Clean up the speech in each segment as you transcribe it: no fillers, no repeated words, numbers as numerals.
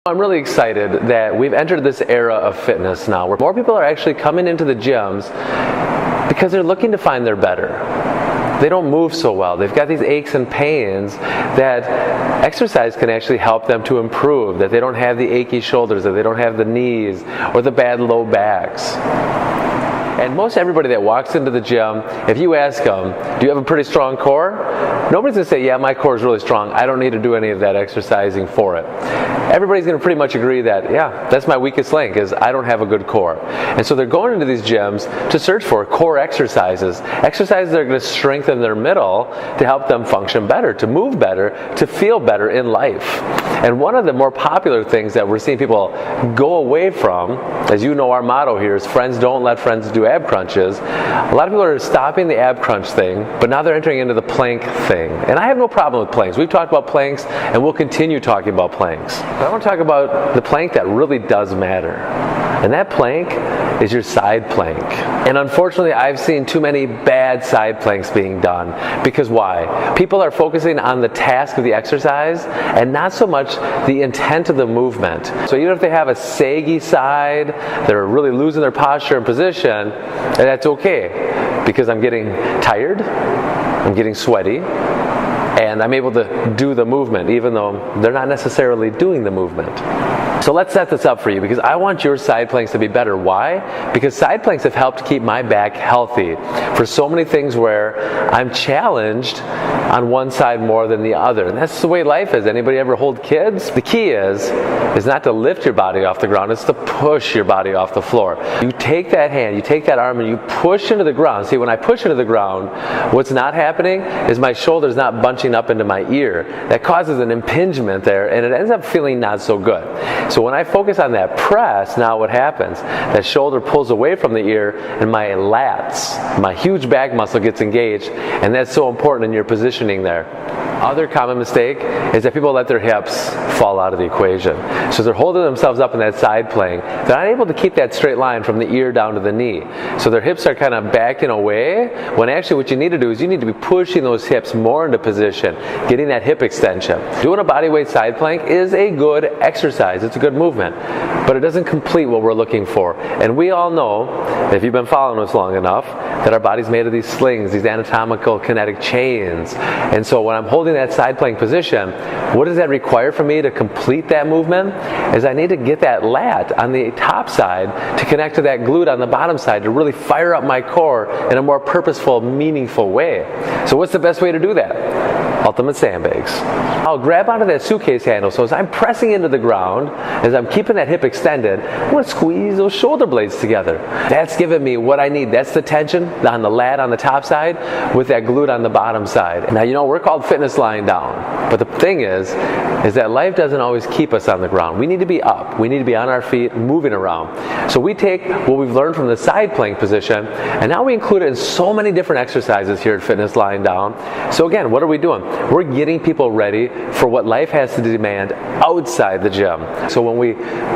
I'm really excited that we've entered this era of fitness now where more people are actually coming into the gyms because they're looking to find their better. They don't move so well. They've got these aches and pains that exercise can actually help them to improve, that they don't have the achy shoulders, that they don't have the knees or the bad low backs. And most everybody that walks into the gym, if you ask them, do you have a pretty strong core? Nobody's going to say, yeah, my core is really strong. I don't need to do any of that exercising for it. Everybody's going to pretty much agree that, yeah, that's my weakest link, is I don't have a good core. And so they're going into these gyms to search for core exercises that are going to strengthen their middle to help them function better, to move better, to feel better in life. And one of the more popular things that we're seeing people go away from, as you know, our motto here is friends don't let friends do ab crunches. A lot of people are stopping the ab crunch thing, but now they're entering into the plank thing. And I have no problem with planks. We've talked about planks, and we'll continue talking about planks. But I want to talk about the plank that really does matter. And that plank is your side plank. And unfortunately, I've seen too many bad side planks being done. Because why? People are focusing on the task of the exercise and not so much the intent of the movement. So even if they have a saggy side, they're really losing their posture and position, and that's okay. Because I'm getting tired, I'm getting sweaty, and I'm able to do the movement even though they're not necessarily doing the movement. So let's set this up for you because I want your side planks to be better. Why? Because side planks have helped keep my back healthy for so many things where I'm challenged on one side more than the other. And that's the way life is. Anybody ever hold kids? The key is not to lift your body off the ground, it's to push your body off the floor. You take that hand, you take that arm, and you push into the ground. See, when I push into the ground, what's not happening is my shoulder's not bunching up into my ear. That causes an impingement there, and it ends up feeling not so good. So when I focus on that press, now what happens? That shoulder pulls away from the ear, and my lats, my huge back muscle gets engaged, and that's so important in your positioning there. Other common mistake is that people let their hips fall out of the equation. So they're holding themselves up in that side plank. They're not able to keep that straight line from the ear down to the knee. So their hips are kind of backing away, when actually what you need to do is you need to be pushing those hips more into position, getting that hip extension. Doing a bodyweight side plank is a good exercise. It's a good movement, but it doesn't complete what we're looking for. And we all know, if you've been following us long enough, that our body's made of these slings, these anatomical kinetic chains. And so when I'm holding that side plank position, what does that require for me to complete that movement? Is I need to get that lat on the top side to connect to that glute on the bottom side to really fire up my core in a more purposeful, meaningful way. So what's the best way to do that? Ultimate sandbags. I'll grab onto that suitcase handle, so as I'm pressing into the ground, as I'm keeping that hip extended, I'm going to squeeze those shoulder blades together. That's giving me what I need. That's the tension on the lat on the top side with that glute on the bottom side. Now, you know, we're called fitness lying down, but the thing is that life doesn't always keep us on the ground. We need to be up. We need to be on our feet, moving around. So we take what we've learned from the side plank position, and now we include it in so many different exercises here at Fitness Lying Down. So again, what are we doing? We're getting people ready for what life has to demand outside the gym. So when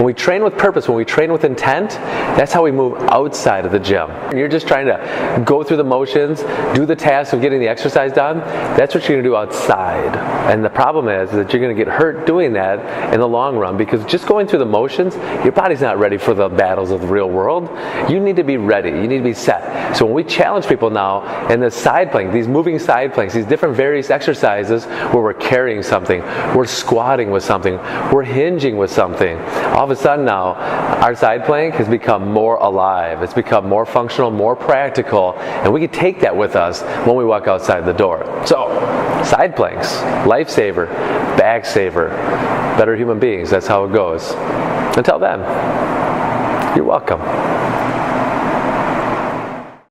we train with purpose, when we train with intent, that's how we move outside of the gym. And you're just trying to go through the motions, do the task of getting the exercise done. That's what you're going to do outside. And the problem is that you're going to get hurt doing that in the long run, because just going through the motions, your body's not ready for the battles of the real world. You need to be ready. You need to be set. So when we challenge people now in the side plank, these moving side planks, these different various exercises where we're carrying something, we're squatting with something, we're hinging with something, all of a sudden now our side plank has become more alive. It's become more functional, more practical, and we can take that with us when we walk outside the door. So, side planks, lifesaver, back saver, better human beings. That's how it goes. Until then, you're welcome.